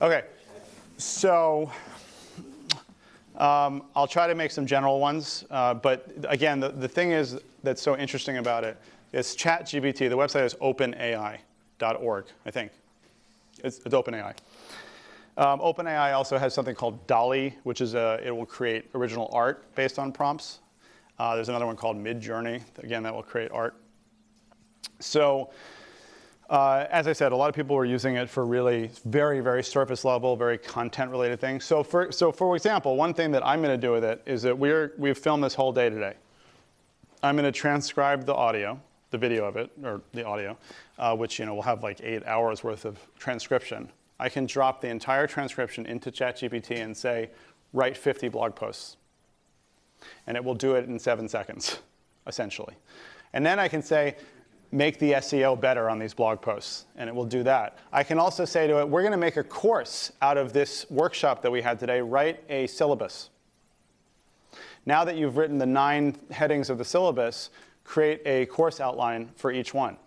Okay, so I'll try to make some general ones, but again, the thing is that's so interesting about it is ChatGPT. The website is openai.org, I think. It's OpenAI. OpenAI also has something called DALL-E, which is it will create original art based on prompts. There's another one called Midjourney, again, that will create art. So as I said, a lot of people are using it for really very, very surface level, very content-related things. So for example, one thing that I'm going to do with it is that we've filmed this whole day today. I'm going to transcribe the audio, the video of it, or the audio, which will have like 8 hours worth of transcription. I can drop the entire transcription into ChatGPT and say, write 50 blog posts. And it will do it in 7 seconds, essentially. And then I can say, make the SEO better on these blog posts, and it will do that. I can also say to it, we're going to make a course out of this workshop that we had today. Write a syllabus. Now that you've written the 9 headings of the syllabus, create a course outline for each one.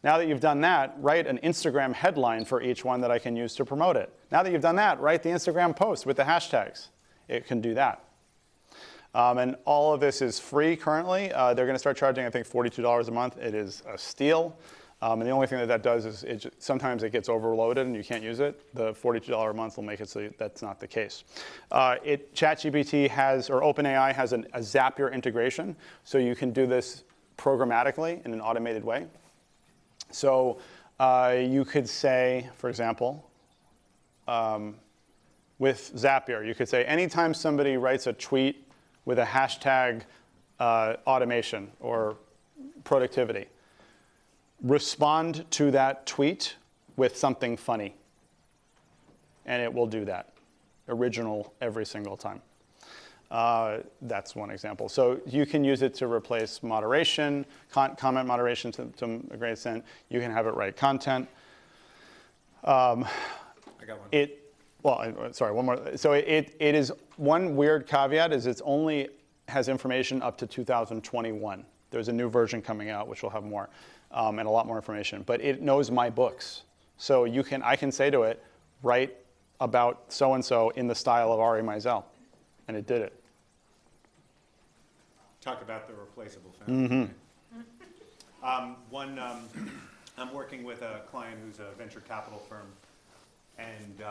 Now that you've done that, write an Instagram headline for each one that I can use to promote it. Now that you've done that, write the Instagram post with the hashtags. It can do that. And all of this is free currently. They're going to start charging, I think, $42 a month. It is a steal. And the only thing that does is sometimes it gets overloaded and you can't use it. The $42 a month will make it so that's not the case. ChatGPT has, or OpenAI has a Zapier integration, so you can do this programmatically in an automated way. So you could say, for example, with Zapier, you could say anytime somebody writes a tweet with a hashtag automation or productivity, respond to that tweet with something funny. And it will do that. Original every single time. That's one example. So you can use it to replace moderation, comment moderation to a great extent. You can have it write content. I got one. Sorry, one more. So it is, one weird caveat is it's only has information up to 2021. There's a new version coming out which will have more and a lot more information. But it knows my books. So I can say to it, write about so-and-so in the style of Ari Meisel. And it did it. Talk about the replaceable founder. Mm-hmm. I'm working with a client who's a venture capital firm, and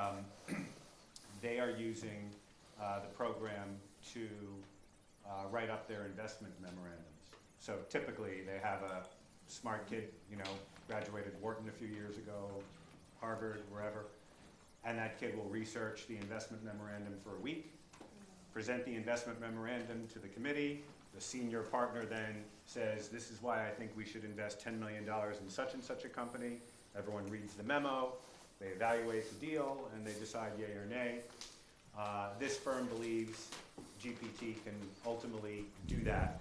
they are using the program to write up their investment memorandums. So typically they have a smart kid, graduated Wharton a few years ago, Harvard, wherever, and that kid will research the investment memorandum for a week, present the investment memorandum to the committee. The senior partner then says, this is why I think we should invest $10 million in such and such a company. Everyone reads the memo, they evaluate the deal, and they decide yay or nay. This firm believes GPT can ultimately do that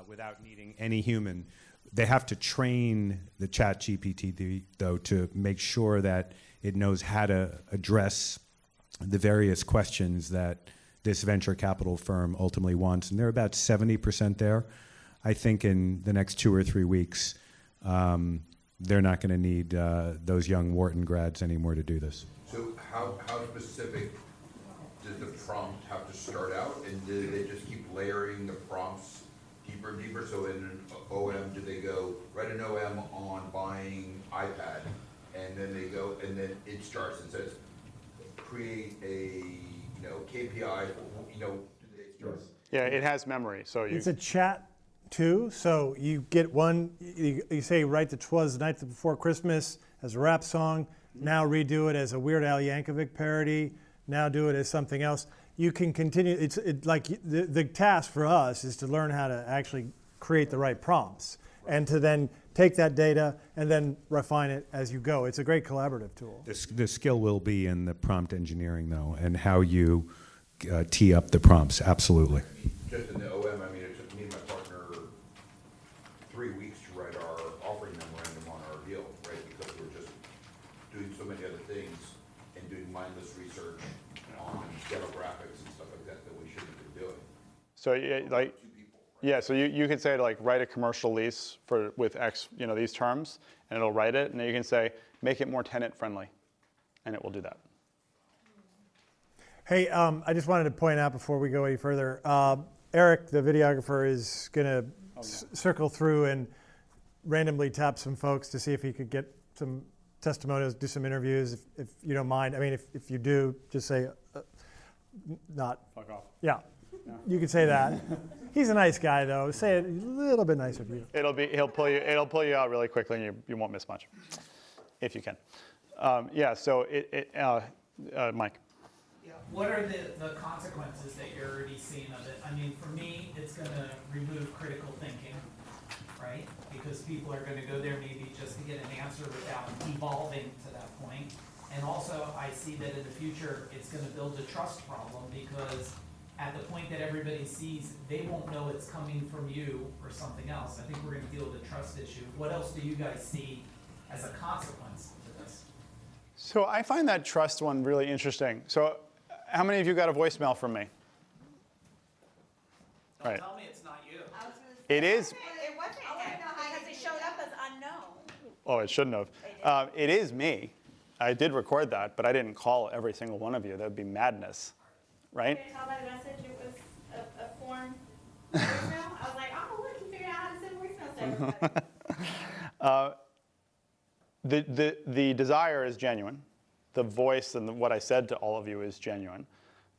without needing any human. They have to train the chat GPT, though, to make sure that it knows how to address the various questions that this venture capital firm ultimately wants. And they're about 70% there. I think in the next 2 or 3 weeks, they're not going to need those young Wharton grads anymore to do this. So how specific does the prompt have to start out? And do they just keep layering the prompts deeper and deeper? So in an OM, do they go write an OM on buying iPad, and then they go, and then it starts and says, create a KPI, do they start? Yeah, it has memory. So It's a chat too. So you get one, you say write the 'Twas the Night Before Christmas as a rap song. Now redo it as a Weird Al Yankovic parody. Now do it as something else. You can continue. It's like the task for us is to learn how to actually create the right prompts and to then take that data and then refine it as you go. It's a great collaborative tool. The skill will be in the prompt engineering, though, and how you tee up the prompts. Absolutely. Just in the OM, I mean, it took me and my partner 3 weeks to write our offering memorandum on our deal, right? Because we're just doing so many other things and doing mindless research on demographics and stuff like that that we shouldn't have been doing. So so you could say write a commercial lease with X, these terms, and it'll write it, and then you can say make it more tenant friendly, and it will do that. Hey, I just wanted to point out before we go any further, Eric, the videographer, is going to circle through and randomly tap some folks to see if he could get some testimonials, do some interviews, if you don't mind. I mean, if you do, just say, not. Fuck off. Yeah, you could say that. He's a nice guy, though. Say it a little bit nicer of you. It'll pull you out really quickly, and you won't miss much, if you can. Yeah. So Mike. Yeah. What are the consequences that you're already seeing of it? I mean, for me, it's going to remove critical thinking, right? Because people are going to go there maybe just to get an answer without evolving to that point. And also, I see that in the future, it's going to build a trust problem because at the point that everybody sees, they won't know it's coming from you or something else. I think we're going to deal with a trust issue. What else do you guys see as a consequence to this? So I find that trust one really interesting. So how many of you got a voicemail from me? Don't Right. tell me it's not you. I was gonna say, It is. It wasn't him, because it showed up as unknown. Oh, it shouldn't have. It is me. I did record that, but I didn't call every single one of you. That would be madness, right? You saw by the message, it was a form voicemail. I was like, oh, look, he figured out how to send voicemails to everybody. The desire is genuine. The voice and what I said to all of you is genuine.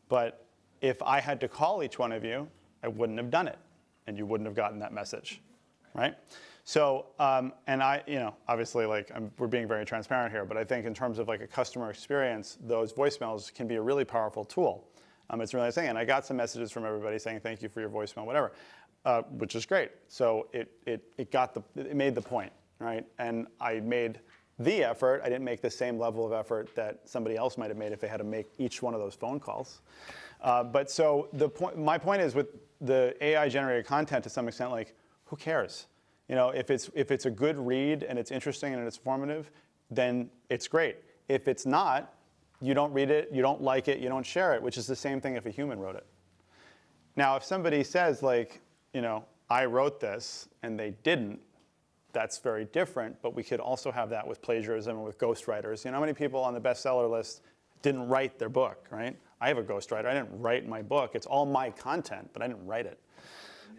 But if I had to call each one of you, I wouldn't have done it, and you wouldn't have gotten that message, right? So, and obviously, we're being very transparent here, but I think in terms of like a customer experience, those voicemails can be a really powerful tool. It's really saying, and I got some messages from everybody saying thank you for your voicemail, whatever, which is great. So it made the point, right? And I made the effort. I didn't make the same level of effort that somebody else might have made if they had to make each one of those phone calls. But so my point is with the AI generated content to some extent, like who cares? If it's a good read and it's interesting and it's informative, then it's great. If it's not, you don't read it, you don't like it, you don't share it, which is the same thing if a human wrote it. Now, if somebody says I wrote this and they didn't, that's very different, but we could also have that with plagiarism and with ghostwriters. How many people on the bestseller list didn't write their book, right? I have a ghostwriter. I didn't write my book. It's all my content, but I didn't write it.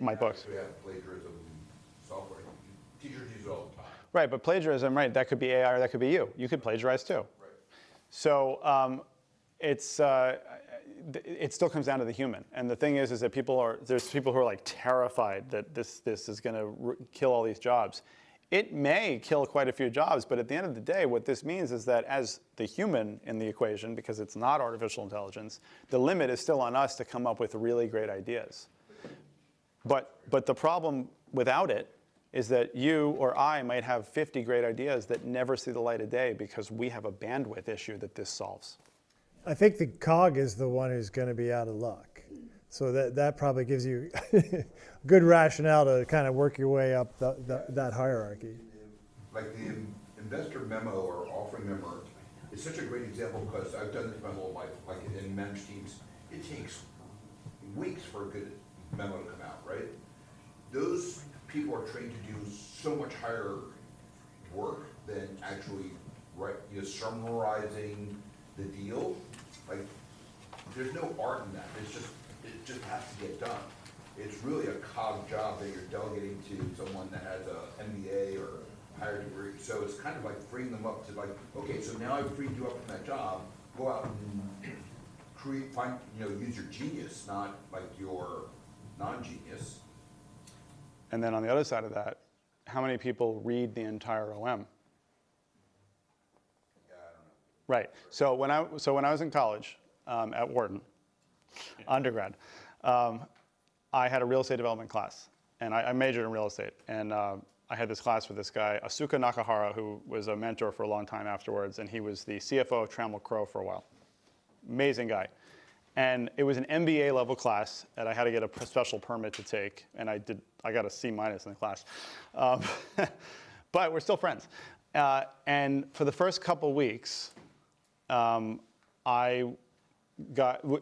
My books. We have plagiarism software. Teachers use it all the time. Right, but plagiarism, right, that could be AI or that could be you. You could plagiarize too. Right. So it still comes down to the human. And the thing is that there's people who are like terrified that this is going to kill all these jobs. It may kill quite a few jobs, but at the end of the day, what this means is that as the human in the equation, because it's not artificial intelligence, the limit is still on us to come up with really great ideas. But the problem without it is that you or I might have 50 great ideas that never see the light of day because we have a bandwidth issue that this solves. I think the cog is the one who's going to be out of luck. So that probably gives you good rationale to kind of work your way up that hierarchy. Like the investor memo or offering memo is such a great example because I've done this my whole life. Like in managed teams, it takes weeks for a good memo to come out, right? Those people are trained to do so much higher work than actually summarizing the deal. Like, there's no art in that. It just has to get done. It's really a cog job that you're delegating to someone that has a MBA or a higher degree. So it's kind of like freeing them up to like, okay, so now I've freed you up from that job. Go out and use your genius, not like your non-genius. And then on the other side of that, how many people read the entire OM? Yeah, I don't know. Right. So when I was in college at Wharton, undergrad, I had a real estate development class, and I majored in real estate. And I had this class with this guy, Asuka Nakahara, who was a mentor for a long time afterwards, and he was the CFO of Trammell Crow for a while. Amazing guy. And it was an MBA level class, and I had to get a special permit to take, and I got a C- in the class. But we're still friends. And for the first couple weeks, I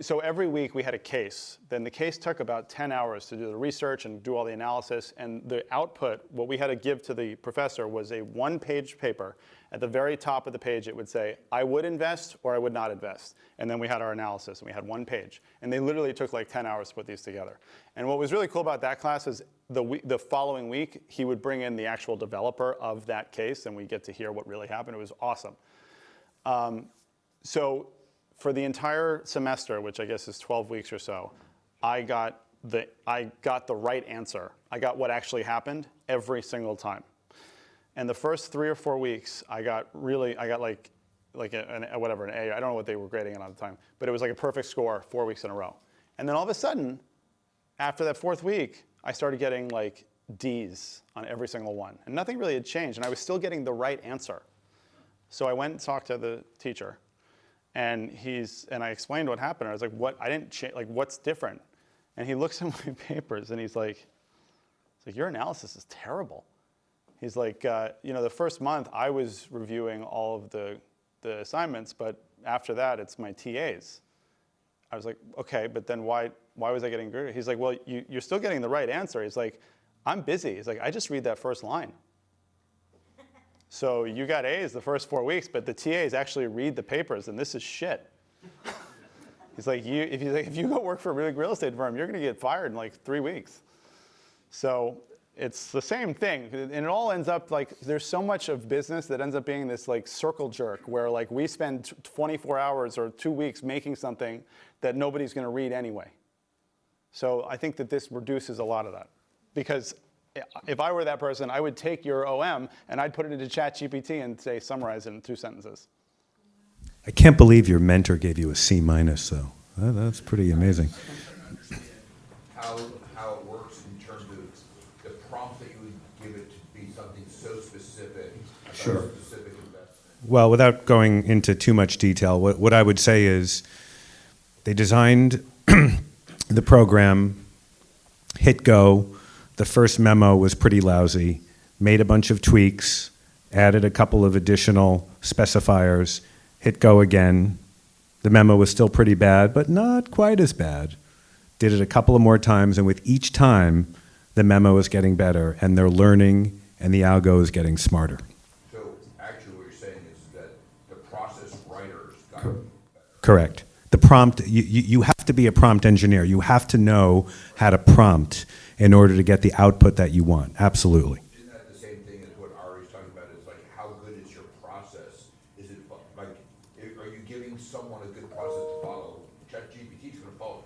so every week we had a case. Then the case took about 10 hours to do the research and do all the analysis. And the output, what we had to give to the professor was a one-page paper. At the very top of the page, it would say, I would invest or I would not invest. And then we had our analysis, and we had one page. And they literally took like 10 hours to put these together. And what was really cool about that class is the following week, he would bring in the actual developer of that case, and we get to hear what really happened. It was awesome. So for the entire semester, which I guess is 12 weeks or so, I got the right answer. I got what actually happened every single time. And the first 3 or 4 weeks, I got like an A. I don't know what they were grading it on the time, but it was like a perfect score 4 weeks in a row. And then all of a sudden, after that 4th week, I started getting like D's on every single one. And nothing really had changed, and I was still getting the right answer. So I went and talked to the teacher, and I explained what happened. I was like, what's different? And he looks at my papers, and he's like, your analysis is terrible. He's like, the first month I was reviewing all of the assignments, but after that it's my TAs. I was like, okay, but then why was I getting graded? He's like, well, you're still getting the right answer. He's like, I'm busy. He's like, I just read that first line. So you got A's the first 4 weeks, but the TAs actually read the papers, and this is shit. He's like, if you go work for a really real estate firm, you're going to get fired in like 3 weeks. So it's the same thing, and it all ends up like there's so much of business that ends up being this like circle jerk where like we spend 24 hours or 2 weeks making something that nobody's going to read anyway. So I think that this reduces a lot of that, because if I were that person, I would take your OM and I'd put it into ChatGPT and say summarize it in 2 sentences. I can't believe your mentor gave you a C- though. That's pretty amazing. How it works in terms of the prompt that you would give it to be something so specific about Sure. a specific investment. Well, without going into too much detail, what I would say is they designed the program, hit go. The first memo was pretty lousy, made a bunch of tweaks, added a couple of additional specifiers, hit go again. The memo was still pretty bad, but not quite as bad. Did it a couple of more times, and with each time, the memo is getting better, and they're learning, and the algo is getting smarter. So actually what you're saying is that the process writers got better. Correct. The prompt, you have to be a prompt engineer. You have to know how to prompt in order to get the output that you want. Absolutely. Isn't that the same thing as what Ari's talking about, is like how good is your process? Is it like, are you giving someone a good process to follow? ChatGPT is going to follow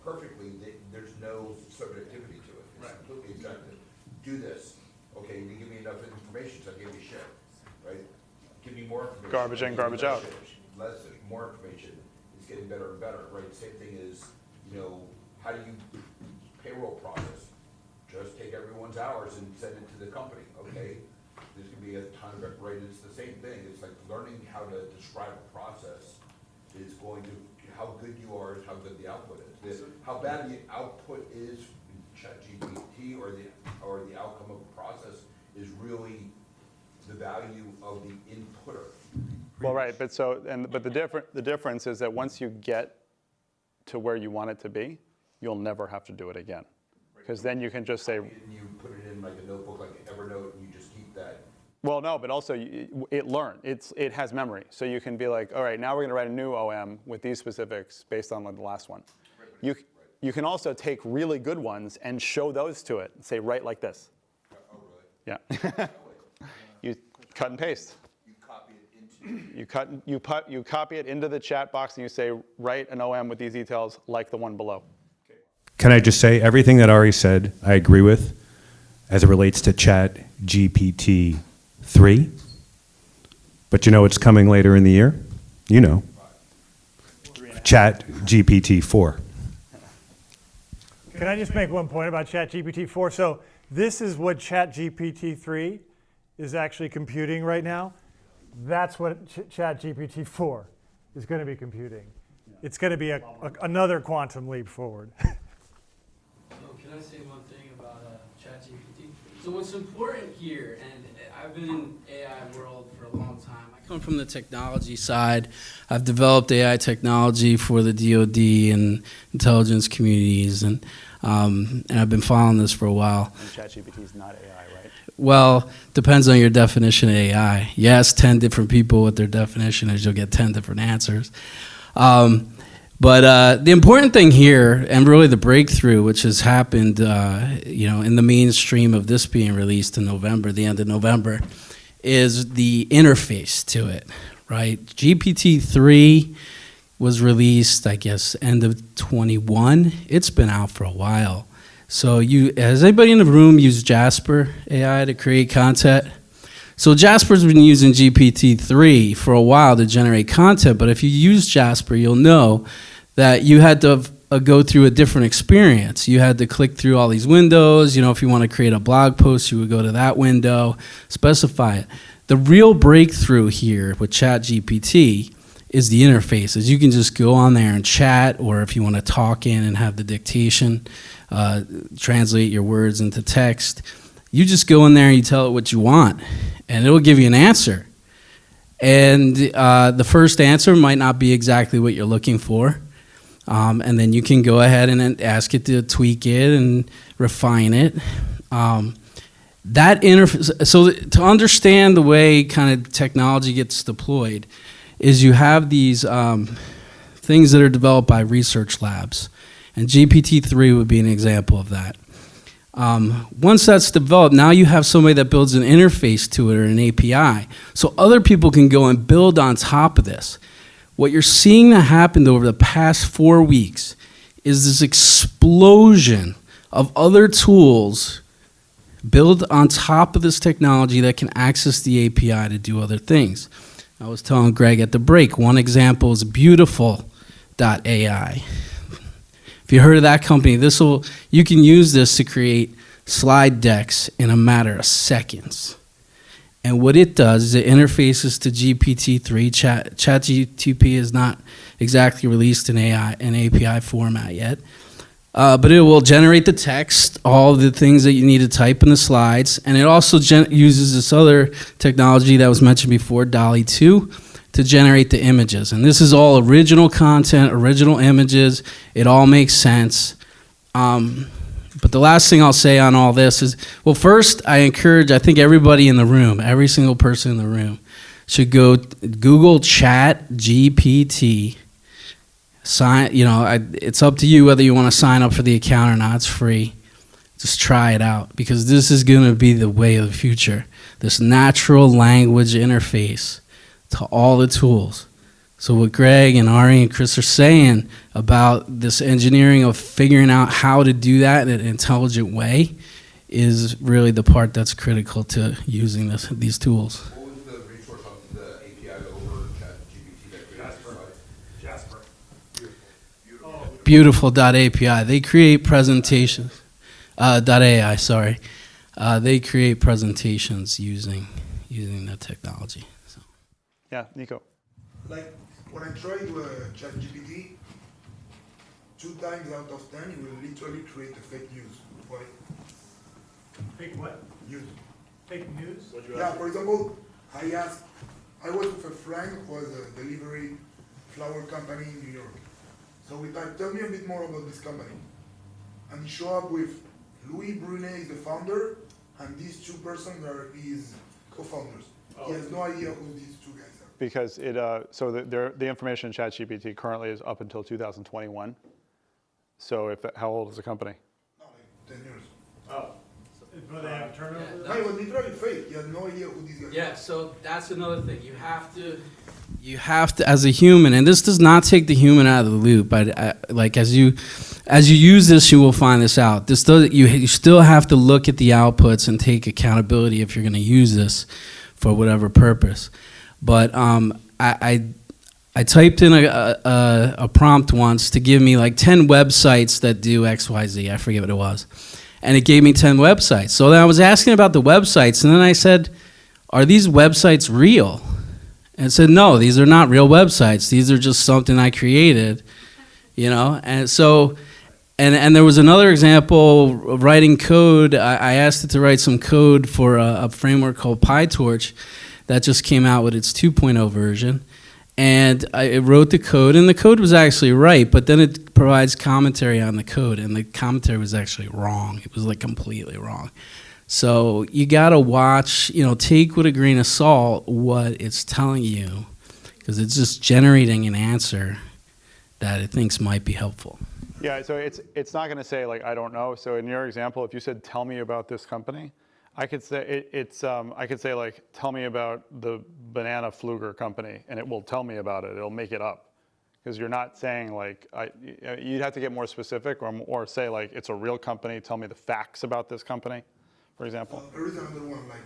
perfectly. There's no subjectivity to it. It's completely objective. Do this. Okay, you give me enough information, so I give you shit, right? Give me more information. Garbage in, garbage out. Less, more information. It's getting better and better, right? Same thing is, how do you payroll process? Just take everyone's hours and send it to the company, okay? There's gonna be a ton of it, right? It's the same thing. It's like learning how to describe a process is going to, how good you are is how good the output is. How bad the output is in ChatGPT or the outcome of a process is really the value of the inputter. Well, right, but the difference is that once you get to where you want it to be, you'll never have to do it again, because then you can just say. And you put it in like a notebook, like Evernote, and you just keep that. Well, no, but also it learned. It has memory, so you can be like, all right, now we're going to write a new OM with these specifics based on the last one. You can also take really good ones and show those to it and say, write like this. Oh, really? Yeah. You cut and paste. You copy it into. You copy it into the chat box and you say, write an OM with these details like the one below. Can I just say everything that Ari said, I agree with, as it relates to Chat GPT 3. But it's coming later in the year? Chat GPT 4. Can I just make one point about ChatGPT 4? So this is what ChatGPT 3 is actually computing right now. That's what ChatGPT 4 is going to be computing. It's going to be another quantum leap forward. Can I say one thing about ChatGPT? So what's important here, and I've been in AI world for a long time. I come from the technology side. I've developed AI technology for the DoD and intelligence communities, and I've been following this for a while. And ChatGPT is not AI, right? Well, depends on your definition of AI. You ask 10 different people what their definition is, you'll get 10 different answers. But the important thing here, and really the breakthrough, which has happened, in the mainstream of this being released in November, the end of November, is the interface to it, right? GPT-3 was released, I guess, end of 21. It's been out for a while. So has anybody in the room used Jasper AI to create content? So Jasper's been using GPT-3 for a while to generate content, but if you use Jasper, you'll know that you had to go through a different experience. You had to click through all these windows. If you want to create a blog post, you would go to that window, specify it. The real breakthrough here with ChatGPT is the interfaces. You can just go on there and chat, or if you want to talk in and have the dictation, translate your words into text, you just go in there and you tell it what you want, and it'll give you an answer. And the first answer might not be exactly what you're looking for. And then you can go ahead and ask it to tweak it and refine it. So to understand the way kind of technology gets deployed is you have these things that are developed by research labs. And GPT-3 would be an example of that. Once that's developed, now you have somebody that builds an interface to it or an API. So other people can go and build on top of this. What you're seeing that happened over the past 4 weeks is this explosion of other tools built on top of this technology that can access the API to do other things. I was telling Greg at the break, one example is Beautiful.ai. If you heard of that company, you can use this to create slide decks in a matter of seconds. And what it does is it interfaces to GPT-3. ChatGPT is not exactly released in an API format yet. But it will generate the text, all the things that you need to type in the slides. And it also uses this other technology that was mentioned before, DALL-E 2, to generate the images. And this is all original content, original images. It all makes sense. But the last thing I'll say on all this is, well, first, I think everybody in the room, every single person in the room, should go Google Chat GPT. It's up to you whether you want to sign up for the account or not. It's free. Just try it out, because this is going to be the way of the future. This natural language interface to all the tools. So what Greg and Ari and Chris are saying about this engineering of figuring out how to do that in an intelligent way is really the part that's critical to using these tools. What was the resource on the API over ChatGPT that created this slide? Jasper. Beautiful.api. They create presentations. .ai, sorry. They create presentations using that technology. So. Yeah, Nico. Like when I try to ChatGPT, 2 times out of 10, it will literally create a fake news. Why? Fake what? News. Fake news? Yeah, for example, I was with a friend who was a delivery flower company in New York. So we typed, tell me a bit more about this company. And he showed up with Louis Brunet is the founder, and these 2 persons are his co-founders. He has no idea who these 2 guys are. Because the information in ChatGPT currently is up until 2021. So how old is the company? No, like 10 years. Oh. But they have turnover? No, it was literally fake. He had no idea who these guys Yeah, so that's another thing. You have to, as a human, and this does not take the human out of the loop. Like as you use this, you will find this out. You still have to look at the outputs and take accountability if you're going to use this for whatever purpose. But I typed in a prompt once to give me like 10 websites that do X, Y, Z. I forget what it was. And it gave me 10 websites. So then I was asking about the websites, and then I said, are these websites real? And it said, no, these are not real websites. These are just something I created, And so, and there was another example of writing code. I asked it to write some code for a framework called PyTorch that just came out with its 2.0 version. And I wrote the code, and the code was actually right, but then it provides commentary on the code, and the commentary was actually wrong. It was like completely wrong. So you gotta watch, take with a grain of salt what it's telling you, because it's just generating an answer that it thinks might be helpful. Yeah, so it's not going to say like I don't know. So in your example, if you said tell me about this company, I could say I could say like tell me about the banana Pfluger company, and it will tell me about it. It'll make it up, because you're not saying like you'd have to get more specific or say like it's a real company. Tell me the facts about this company, for example. There is another one, like,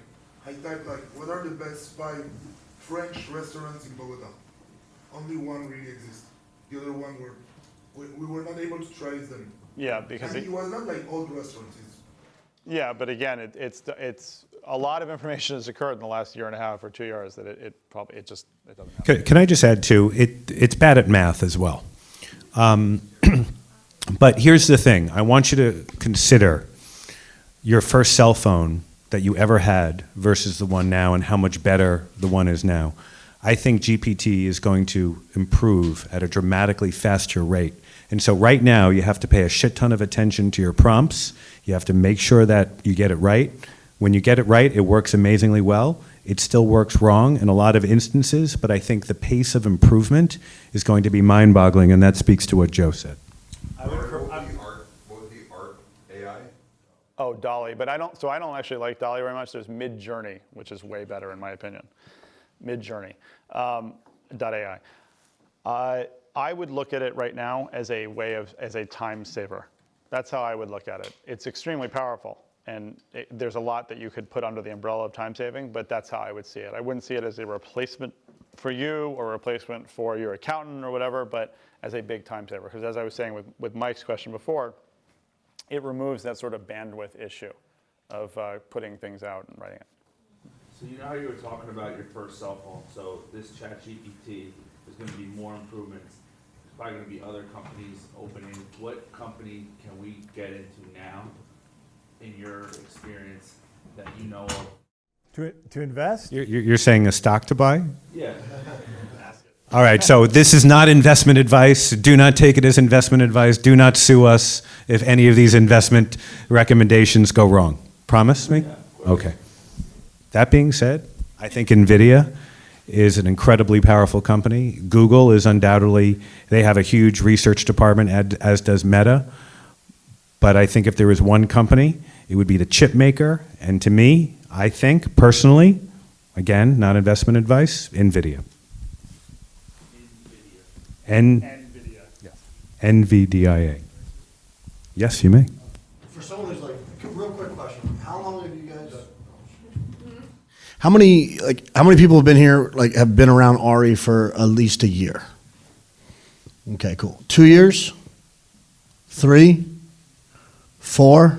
I typed like, what are the best 5 French restaurants in Bogota? Only one really exists. The other one we were not able to trace them. Yeah, because And it was not like old restaurants. yeah, but again, it's a lot of information has occurred in the last year and a half or 2 years that it doesn't happen. Can I just add too? It's bad at math as well. But here's the thing: I want you to consider your first cell phone that you ever had versus the one now, and how much better the one is now. I think GPT is going to improve at a dramatically faster rate. And so right now, you have to pay a shit ton of attention to your prompts. You have to make sure that you get it right. When you get it right, it works amazingly well. It still works wrong in a lot of instances, but I think the pace of improvement is going to be mind-boggling, and that speaks to what Joe said. What was the art AI? Oh, Dolly, but I don't actually like Dolly very much. There's Mid-Journey, which is way better in my opinion. Mid-Journey, .ai. I would look at it right now as a time saver. That's how I would look at it. It's extremely powerful, and there's a lot that you could put under the umbrella of time saving, but that's how I would see it. I wouldn't see it as a replacement for you or a replacement for your accountant or whatever, but as a big time saver. Because as I was saying with Mike's question before, it removes that sort of bandwidth issue of putting things out and writing it. So you know how you were talking about your first cell phone? So this ChatGPT is going to be more improvements. There's probably going to be other companies opening. What company can we get into now, in your experience, that you know of? To invest? You're saying a stock to buy? Yeah. All right, so this is not investment advice. Do not take it as investment advice. Do not sue us if any of these investment recommendations go wrong. Promise me? Okay. That being said, I think NVIDIA is an incredibly powerful company. Google is undoubtedly, they have a huge research department, as does Meta. But I think if there was one company, it would be the chip maker. And to me, I think personally, again, not investment advice, NVIDIA. NVDIA. Yes, you may. For someone who's like, real quick question, how long have you guys? How many people have been here, like have been around Ari for at least a year? Okay, cool. 2 years? 3? 4?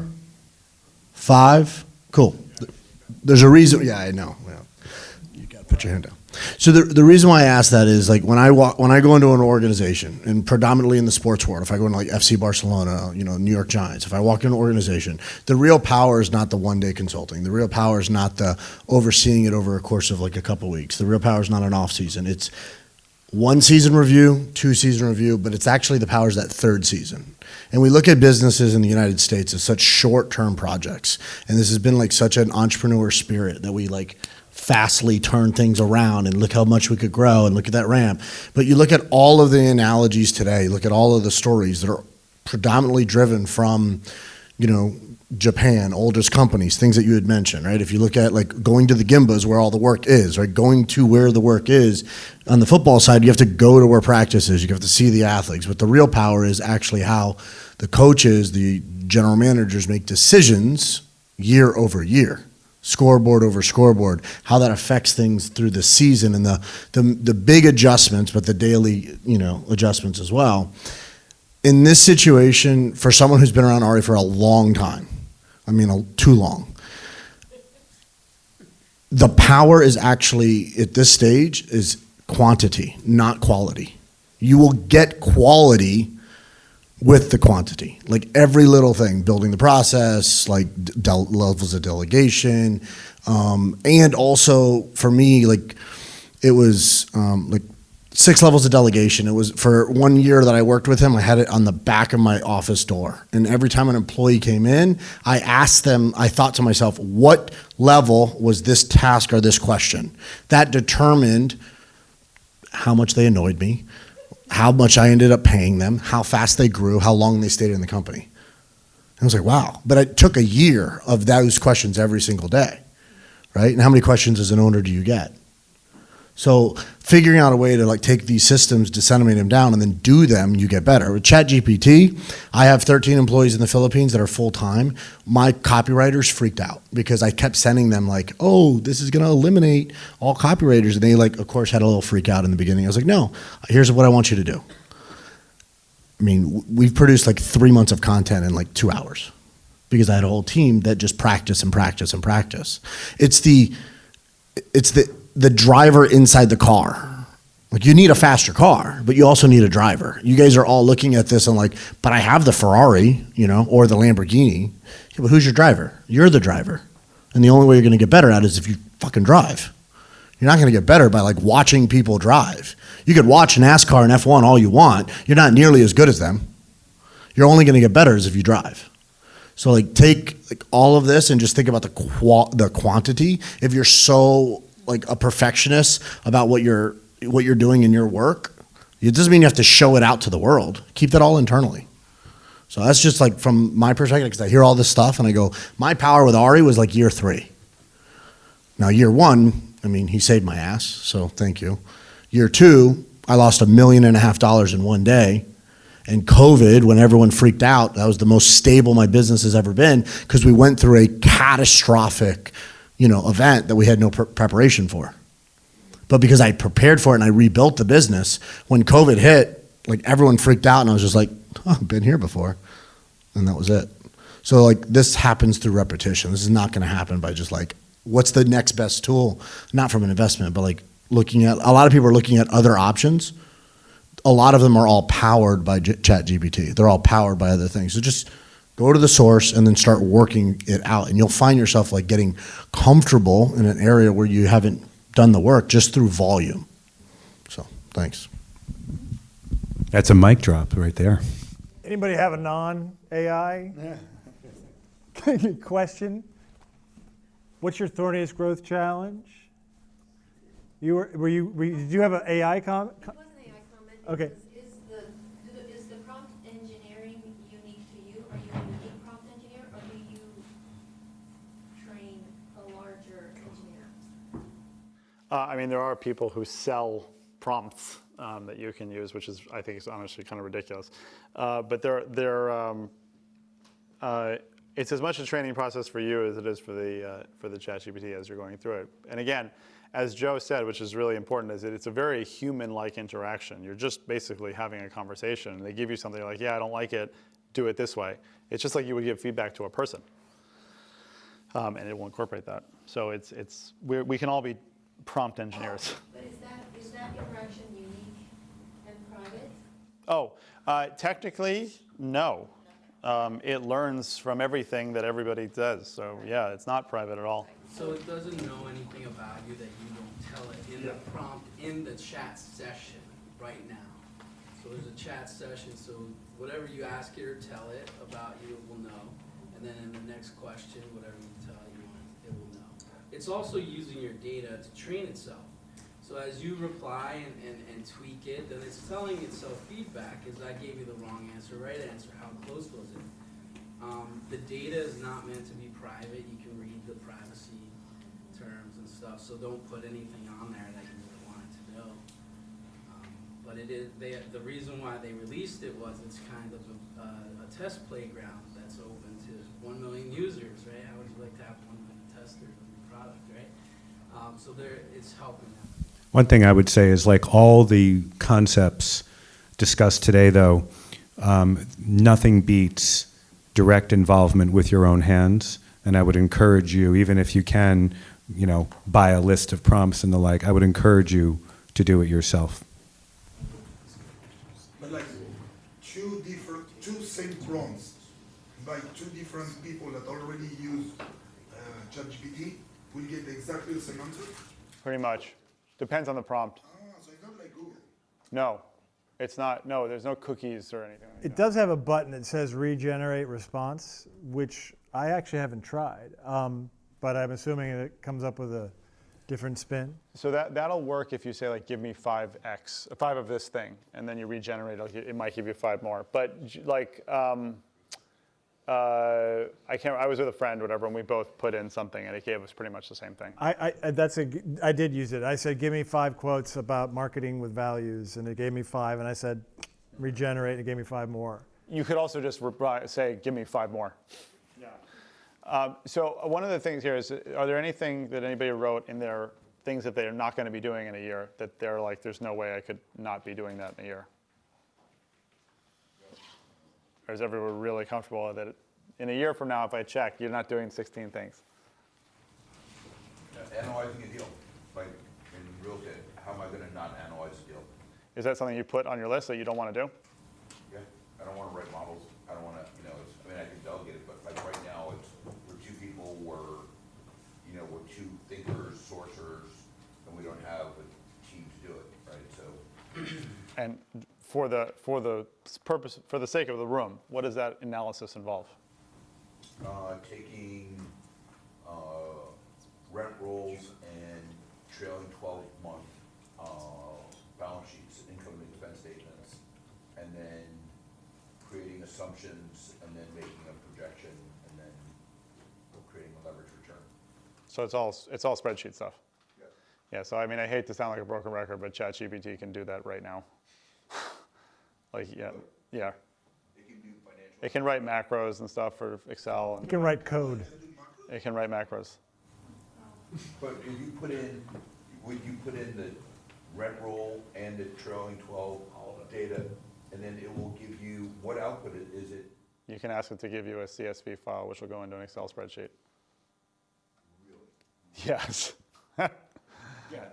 5? Cool. There's a reason. Yeah, I know. Yeah. You got to put your hand down. So the reason why I ask that is like when I go into an organization, and predominantly in the sports world, if I go into like FC Barcelona, New York Giants, if I walk into an organization, the real power is not the one-day consulting. The real power is not the overseeing it over a course of like a couple weeks. The real power is not an off season. It's 1 season review, 2 season review, but it's actually the power is that 3rd season. And we look at businesses in the United States as such short-term projects, and this has been like such an entrepreneur spirit that we like fastly turn things around and look how much we could grow and look at that ramp. But you look at all of the analogies today, look at all of the stories that are predominantly driven from, Japan, oldest companies, things that you had mentioned, right? If you look at like going to the Gimbas where all the work is, right? Going to where the work is. On the football side, you have to go to where practice is. You have to see the athletes. But the real power is actually how the coaches, the general managers make decisions year over year. Scoreboard over scoreboard, how that affects things through the season and the big adjustments, but the daily, adjustments as well. In this situation, for someone who's been around Ari for a long time, too long, the power is actually, at this stage, is quantity, not quality. You will get quality with the quantity, like every little thing, building the process, like levels of delegation, And also for me, like it was like 6 levels of delegation. It was for 1 year that I worked with him, I had it on the back of my office door. And every time an employee came in, I asked them, I thought to myself, what level was this task or this question? That determined how much they annoyed me, how much I ended up paying them, how fast they grew, how long they stayed in the company. I was like, wow. But it took a year of those questions every single day, right? And how many questions as an owner do you get? So figuring out a way to like take these systems, disseminate them down, and then do them, you get better. With ChatGPT, I have 13 employees in the Philippines that are full-time. My copywriters freaked out because I kept sending them like, oh, this is going to eliminate all copywriters. And they like, of course, had a little freak out in the beginning. I was like, no, here's what I want you to do. I mean, we've produced like 3 months of content in like 2 hours because I had a whole team that just practice and practice and practice. It's the driver inside the car. Like you need a faster car, but you also need a driver. You guys are all looking at this and like, but I have the Ferrari, you know, or the Lamborghini. Yeah, but who's your driver? You're the driver. And the only way you're going to get better at it is if you fucking drive. You're not going to get better by like watching people drive. You could watch NASCAR and F1 all you want. You're not nearly as good as them. You're only going to get better as if you drive. So like take like all of this and just think about the quantity. If you're so like a perfectionist about what you're doing in your work, it doesn't mean you have to show it out to the world. Keep that all internally. So that's just like from my perspective, because I hear all this stuff and I go, my power with Ari was like year 3. Now year 1, I mean, he saved my ass, so thank you. Year 2, I lost $1.5 million in 1 day. And COVID, when everyone freaked out, that was the most stable my business has ever been because we went through a catastrophic, event that we had no preparation for. But because I prepared for it and I rebuilt the business, when COVID hit, like everyone freaked out and I was just like, oh, I've been here before. And that was it. So like this happens through repetition. This is not going to happen by just like, what's the next best tool? Not from an investment, but like looking at, a lot of people are looking at other options. A lot of them are all powered by ChatGPT. They're all powered by other things. So just go to the source and then start working it out. And you'll find yourself like getting comfortable in an area where you haven't done the work just through volume. So thanks. That's a mic drop right there. Anybody have a non-AI question? What's your thorniest growth challenge? Did you have an AI comment? It was an AI comment. Okay. Is the prompt engineering unique to you? Are you a unique prompt engineer, or do you train a larger engineer? I mean, there are people who sell prompts that you can use, which is, I think, is honestly kind of ridiculous. But it's as much a training process for you as it is for the ChatGPT as you're going through it. And again, as Joe said, which is really important, is that it's a very human-like interaction. You're just basically having a conversation. They give you something like, yeah, I don't like it, do it this way. It's just like you would give feedback to a person. And it will incorporate that. So we can all be prompt engineers. But is that interaction unique and private? Oh, technically, no. It learns from everything that everybody does. So yeah, it's not private at all. So it doesn't know anything about you that you don't tell it in the prompt, in the chat session right now. So there's a chat session, so whatever you ask it or tell it about you, it will know. And then in the next question, whatever you tell it, it will know. It's also using your data to train itself. So as you reply and tweak it, then it's telling itself feedback. Is I gave you the wrong answer, right answer, how close was it? The data is not meant to be private. You can read the privacy terms and stuff, so don't put anything on there that you wouldn't want it to know. But it is the reason why they released it was it's kind of a test playground that's open to 1 million users, right? How would you like to have 1 million testers of your product, right? So it's helping them. One thing I would say is like all the concepts discussed today, though, nothing beats direct involvement with your own hands. And I would encourage you, even if you can, buy a list of prompts and the like, I would encourage you to do it yourself. But like two same prompts by two different people that already use ChatGPT, will get exactly the same answer? Pretty much. Depends on the prompt. So it's not like Google. No, it's not. No, there's no cookies or anything like It that. does have a button that says regenerate response, which I actually haven't tried, but I'm assuming it comes up with a different spin. So that'll work if you say like, give me 5 of this thing, and then you regenerate. It might give you 5 more. But like, I was with a friend, whatever, and we both put in something, and it gave us pretty much the same thing. I did use it. I said, give me 5 quotes about marketing with values, and it gave me 5, and I said, regenerate, and it gave me 5 more. You could also just say, give me 5 more. Yeah. So one of the things here is, are there anything that anybody wrote in their things that they're not going to be doing in a year that they're like, there's no way I could not be doing that in a year? Or is everyone really comfortable that in a year from now, if I check, you're not doing 16 things? Analyzing a deal, like in real estate, how am I gonna not analyze a deal? Is that something you put on your list that you don't want to do? Yeah, I don't wanna write models, I don't wanna, I can delegate it, but like right now, we're 2 people, we're 2 thinkers, sourcers, and we don't have a team to do it, right, so. And for the sake of the room, what does that analysis involve? Taking rent rolls and trailing 12-month balance sheets, income and expense statements, and then creating assumptions, and then making a projection, and then creating a leverage return. So it's all spreadsheet stuff. Yes. Yeah. So I mean, I hate to sound like a broken record, but ChatGPT can do that right now. Like yeah. It can do financial. It can write macros and stuff for Excel. You can write code. It can write macros. But if you put in, would you put in the rent roll and the trailing 12 data, and then it will give you, what output is it? You can ask it to give you a CSV file, which will go into an Excel spreadsheet. Really? Yes.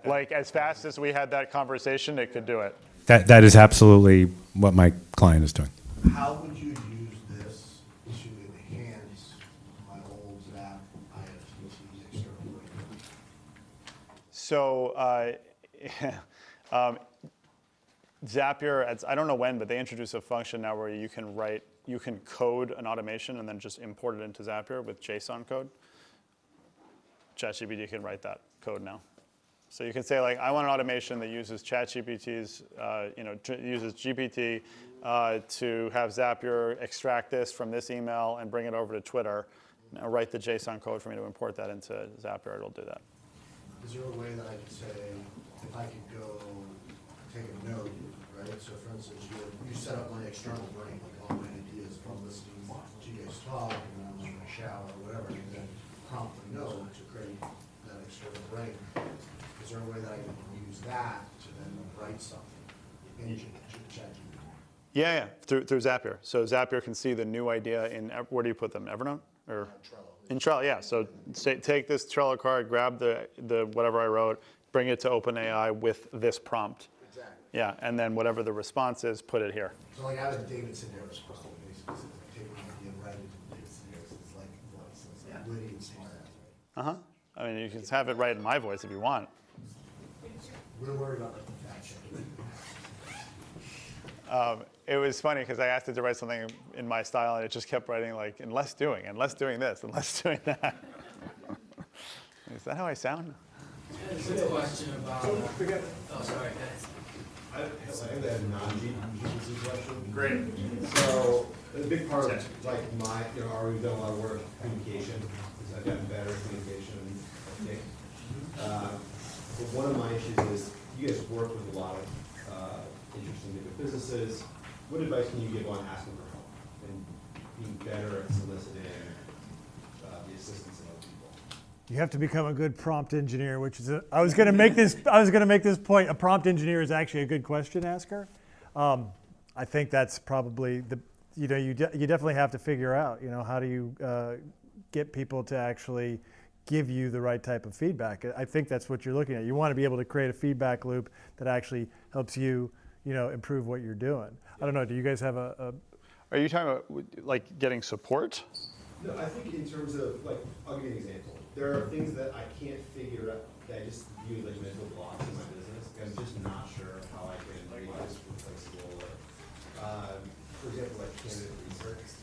Like as fast as we had that conversation, it could do it. That is absolutely what my client is doing. How would you use this to enhance my old Zap IFTT's external link? So Zapier, I don't know when, but they introduced a function now where you can code an automation and then just import it into Zapier with JSON code. ChatGPT can write that code now. So you can say like, I want an automation that uses ChatGPT's, uses GPT to have Zapier extract this from this email and bring it over to Twitter. Now write the JSON code for me to import that into Zapier. It'll do that. Is there a way that I could say, if I could go take a note, right? So for instance, you set up my external brain, like all my ideas from listening to you guys talk, and then I was in my shower or whatever, and then prompt a note to create that external brain. Is there a way that I can use that to then write something in ChatGPT? Yeah, through Zapier. So Zapier can see the new idea in, where do you put them, Evernote? Or Trello. in Trello, yeah. So take this Trello card, grab the whatever I wrote, bring it to OpenAI with this prompt. Exactly. Yeah, and then whatever the response is, put it here. So like I have a David Sedaris prompt, basically, says, like, take an idea and write it in David Sedaris' like voice. So it's like witty and smart. Uh-huh. I mean, you can have it right in my voice if you want. We're worried about like the fact checking. It was funny because I asked it to write something in my style, and it just kept writing like, and less doing this, and less doing that. Is that how I sound? It's a question about, oh, sorry, guys. I have a non-GPT question. Great. So a big part of like we've done a lot of work communication, because I've gotten better at communication, I think. But one of my issues is you guys work with a lot of interesting different businesses. What advice can you give on asking for help and being better at soliciting the assistance of other people? You have to become a good prompt engineer, which is I was going to make this point. A prompt engineer is actually a good question asker. I think that's probably you definitely have to figure out, how do you get people to actually give you the right type of feedback. I think that's what you're looking at. You want to be able to create a feedback loop that actually helps you, improve what you're doing. I don't know. Do you guys have a Are you talking about like getting support? No, I think in terms of, like, I'll give you an example. There are things that I can't figure out, that I just view like mental blocks in my business. I'm just not sure how I can make this replaceable. For example, like candidate research is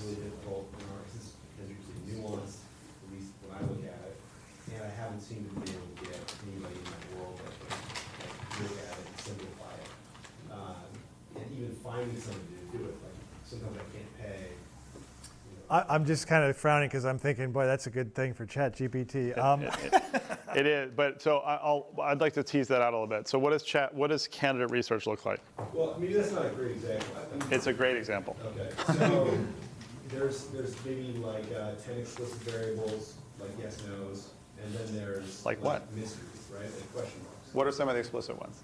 really difficult in our, it's usually nuanced, at least when I look at it. And I haven't seemed to be able to get anybody in my world that can like, look at it and simplify it. And even finding somebody to do it, like sometimes I can't pay. I'm just kind of frowning because I'm thinking, boy, that's a good thing for ChatGPT. It is, but so I'd like to tease that out a little bit. So what does candidate research look like? Well, maybe that's not a great example. It's a great example. Okay, so there's maybe like 10 explicit variables, like yes, nos, and then there's Like what? mysteries, right? Like question marks. What are some of the explicit ones?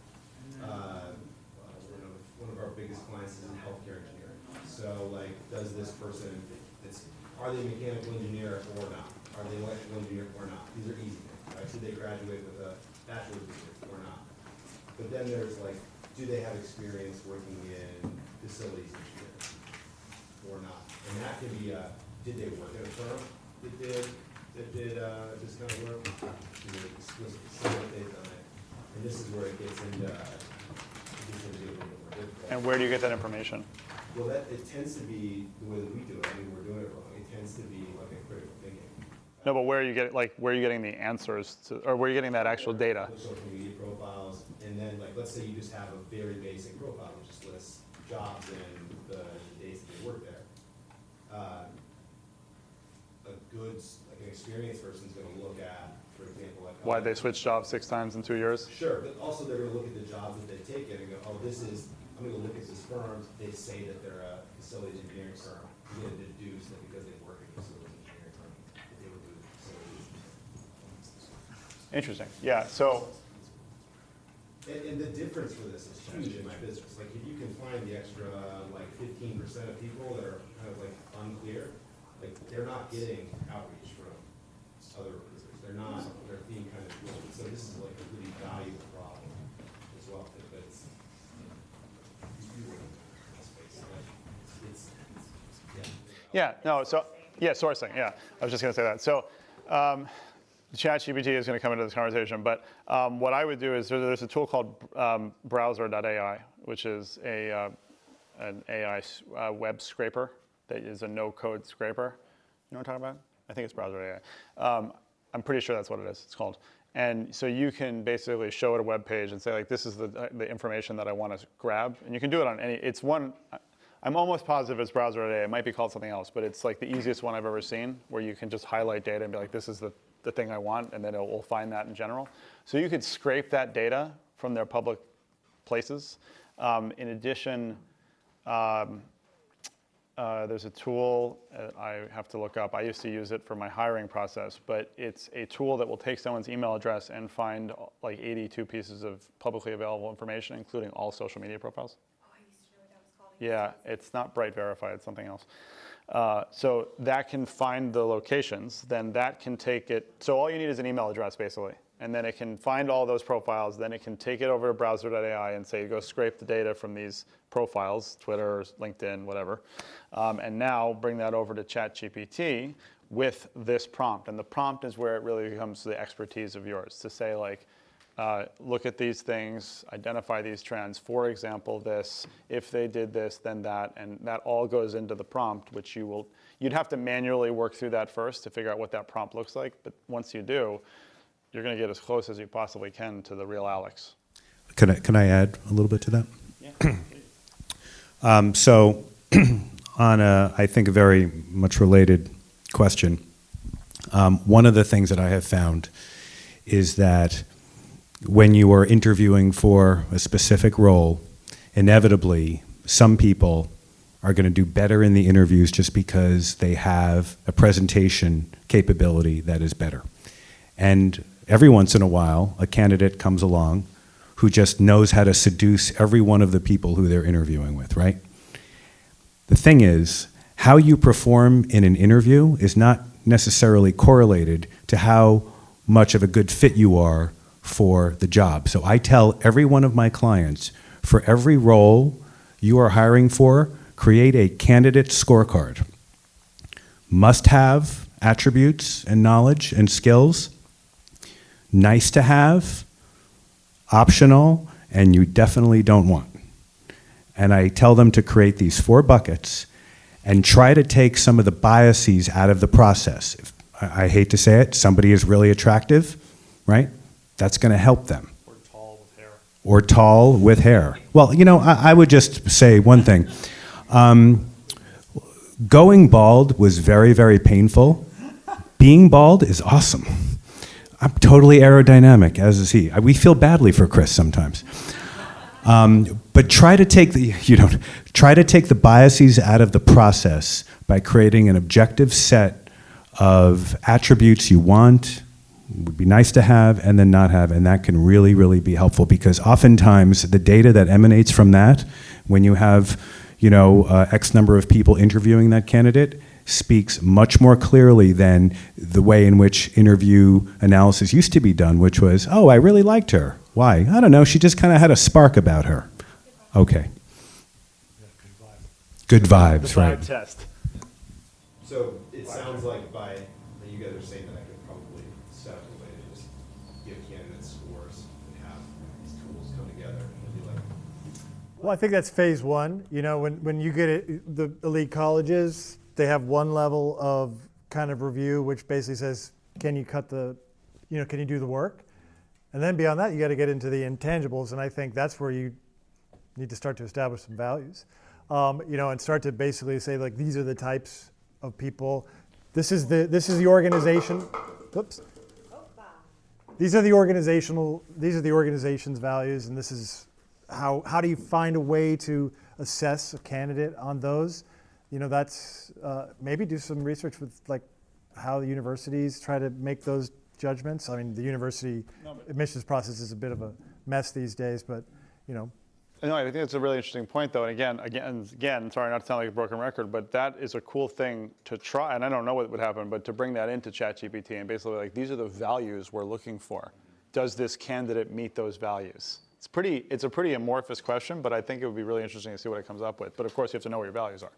One of our biggest clients is in healthcare engineering. So like, does this person, are they a mechanical engineer or not? Are they electrical engineer or not? These are easy things, right? Should they graduate with a bachelor's degree or not? But then there's like, do they have experience working in facilities engineering or not? And that can be, did they work at a firm that did this kind of work? Did they explicitly say that they've done it? And this is where it gets into, a little bit more difficult. And where do you get that information? Well, it tends to be the way that we do it. I mean, we're doing it wrong. It tends to be like a critical thinking. No, but where are you getting the answers to, or where are you getting that actual data? Social media profiles, and then like, let's say you just have a very basic profile, which just lists jobs and the dates that they work there. Like an experienced person's gonna look at, for example, like. Why they switched jobs 6 times in 2 years? Sure, but also they're gonna look at the jobs that they've taken and go, oh, I'm gonna look at this firm, they say that they're a facilities engineering firm. I'm gonna deduce that because they work in a facilities engineering firm, that they would do facilities engineering. Interesting. Yeah. So. And the difference for this is huge in my business. Like, if you can find the extra, like 15% of people that are kind of like unclear, like they're not getting outreach from other recruiters. They're being kind of, so this is like a really valuable problem as well. But it's, Yeah. No. So yeah, sourcing. Yeah, I was just going to say that. So. ChatGPT is going to come into this conversation, but what I would do is there's a tool called browser.ai, which is an AI web scraper that is a no-code scraper. You know what I'm talking about? I think it's browser.ai. I'm pretty sure that's what it is. It's called. And so you can basically show it a web page and say, like, this is the information that I want to grab. And you can do it on any, it's one, I'm almost positive it's browser.ai. It might be called something else, but it's like the easiest one I've ever seen, where you can just highlight data and be like, this is the thing I want, and then it will find that in general. So you could scrape that data from their public places. In addition, there's a tool I have to look up. I used to use it for my hiring process, but it's a tool that will take someone's email address and find like 82 pieces of publicly available information, including all social media profiles. Oh, I used to know what that was called. Yeah, it's not Bright Verify, it's something else. So that can find the locations, then that can take it, so all you need is an email address basically, and then it can find all those profiles, then it can take it over to browser.ai and say, go scrape the data from these profiles, Twitter, LinkedIn, whatever, and now bring that over to ChatGPT with this prompt. And the prompt is where it really becomes the expertise of yours, to say like, look at these things, identify these trends. For example, this, if they did this, then that, and that all goes into the prompt, which you'd have to manually work through that first to figure out what that prompt looks like. But once you do, you're going to get as close as you possibly can to the real Alex. Can I add a little bit to that? Yeah. So on I think a very much related question, one of the things that I have found is that when you are interviewing for a specific role, inevitably some people are going to do better in the interviews just because they have a presentation capability that is better. And every once in a while, a candidate comes along who just knows how to seduce every one of the people who they're interviewing with, right? The thing is, how you perform in an interview is not necessarily correlated to how much of a good fit you are for the job. So I tell every one of my clients, for every role you are hiring for, create a candidate scorecard. must-have attributes and knowledge and skills, nice to have, optional, and you definitely don't want. And I tell them to create these 4 buckets and try to take some of the biases out of the process. If, I hate to say it, somebody is really attractive, right? That's going to help them. Or tall with hair. Or tall with hair. Well, you know, I would just say one thing. Going bald was very, very painful. Being bald is awesome. I'm totally aerodynamic, as is he. We feel badly for Chris sometimes. But try to take the biases out of the process by creating an objective set of attributes you want, would be nice to have, and then not have, and that can really, really be helpful because oftentimes the data that emanates from that, when you have, X number of people interviewing that candidate, speaks much more clearly than the way in which interview analysis used to be done, which was, oh, I really liked her. Why? I don't know, she just kind of had a spark about her. Okay. Good vibes, The right. vibe test. So it sounds like by, you guys are saying that I could probably set up a way to just give candidates scores and have these tools come together and be like, Well, I think that's phase 1. When you get it, the elite colleges, they have one level of kind of review, which basically says, can you can you do the work? And then beyond that, you got to get into the intangibles, and I think that's where you need to start to establish some values, and start to basically say, like, these are the types of people. This is the organization. Whoops. These are the organization's values, and this is how do you find a way to assess a candidate on those? That's maybe do some research with like how the universities try to make those judgments. I mean, the university admissions process is a bit of a mess these days, but No, I think it's a really interesting point, though. And again, sorry not to sound like a broken record, but that is a cool thing to try. And I don't know what would happen, but to bring that into ChatGPT and basically like, these are the values we're looking for. Does this candidate meet those values? It's a pretty amorphous question, but I think it would be really interesting to see what it comes up with. But of course, you have to know what your values are.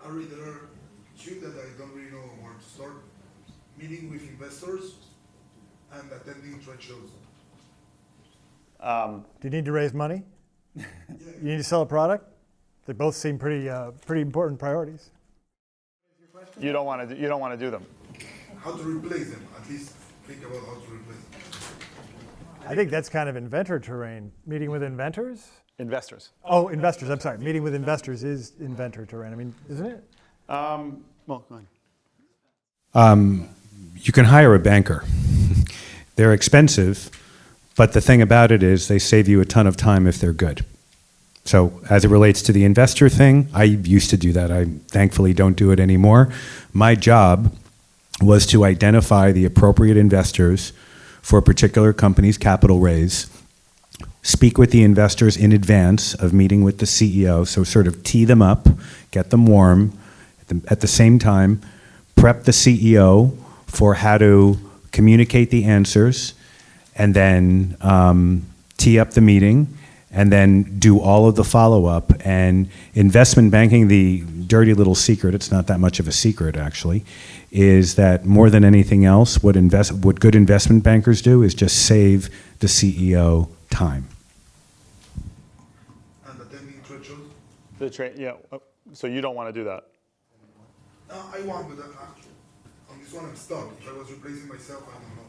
Ari, there are 2 that I don't really know where to start. Meeting with investors and attending trade shows. do you need to raise money? You need to sell a product? They both seem pretty important priorities. You don't want to do them. How to replace them, at least think about how to replace them. I think that's kind of inventor terrain. Meeting with inventors? Investors. Oh, investors, I'm sorry. Meeting with investors is inventor terrain. I mean, isn't it? Well, go ahead. You can hire a banker. They're expensive, but the thing about it is they save you a ton of time if they're good. So as it relates to the investor thing, I used to do that. I thankfully don't do it anymore. My job was to identify the appropriate investors for a particular company's capital raise, speak with the investors in advance of meeting with the CEO, so sort of tee them up, get them warm, at the same time, prep the CEO for how to communicate the answers, and then tee up the meeting, and then do all of the follow-up. And investment banking, the dirty little secret, it's not that much of a secret actually, is that more than anything else, what good investment bankers do is just save the CEO time. And attending trade shows? So you don't want to do that. I want, but on this one I'm stuck. If I was replacing myself, I don't know.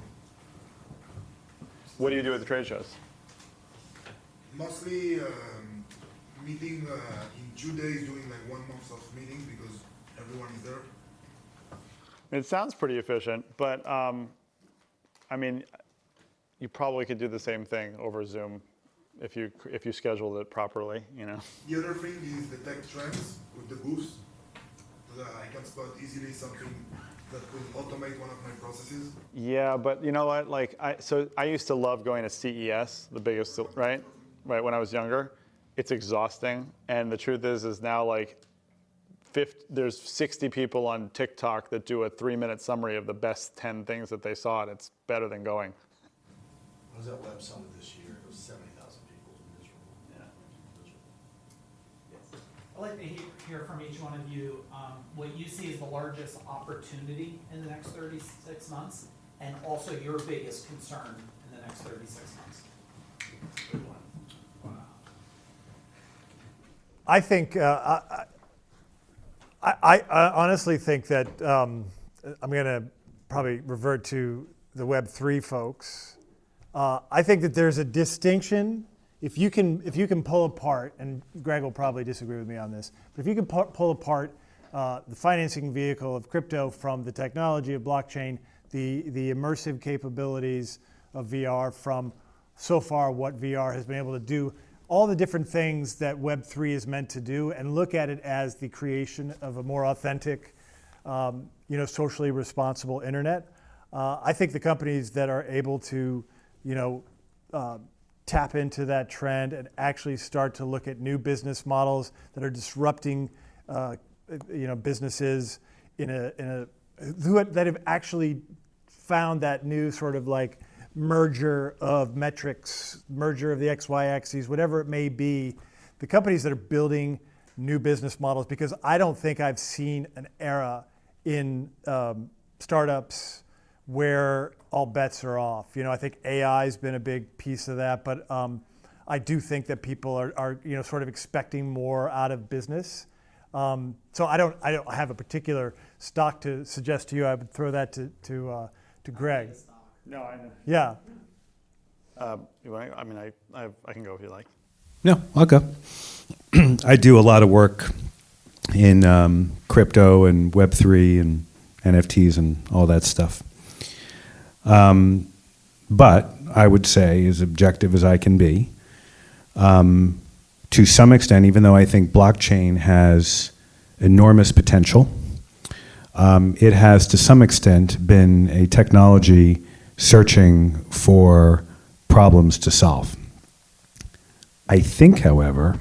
What do you do at the trade shows? Mostly meeting in 2 days, doing like 1 month of meeting because everyone is there. It sounds pretty efficient, but I mean, you probably could do the same thing over Zoom if you scheduled it properly, The other thing is the tech trends with the booths. So that I can spot easily something that could automate one of my processes. Yeah, but you know what? Like, I used to love going to CES, the biggest, right, when I was younger. It's exhausting, and the truth is now like, there's 60 people on TikTok that do a 3-minute summary of the best 10 things that they saw, and it's better than going. I was at Web Summit this year, it was 70,000 people, it was miserable. Yeah. I like like to hear from each one of you what you see as the largest opportunity in the next 36 months, and also your biggest concern in the next 36 months. Good one. Wow. I think, I honestly think that I'm going to probably revert to the Web3 folks. I think that there's a distinction. If you can pull apart, and Greg will probably disagree with me on this, but if you can pull apart the financing vehicle of crypto from the technology of blockchain, the immersive capabilities of VR from so far what VR has been able to do, all the different things that Web3 is meant to do, and look at it as the creation of a more authentic, socially responsible internet. I think the companies that are able to, tap into that trend and actually start to look at new business models that are disrupting, businesses that have actually found that new sort of like merger of metrics, merger of the XY axes, whatever it may be, the companies that are building new business models, because I don't think I've seen an era in startups where all bets are off. I think AI has been a big piece of that, but I do think that people are sort of expecting more out of business. So I don't have a particular stock to suggest to you. I would throw that to Greg. No, I know. Yeah. You want? I can go if you like. No, I'll go. I do a lot of work in crypto and Web3 and NFTs and all that stuff. But I would say, as objective as I can be, to some extent, even though I think blockchain has enormous potential, it has to some extent been a technology searching for problems to solve. I think, however,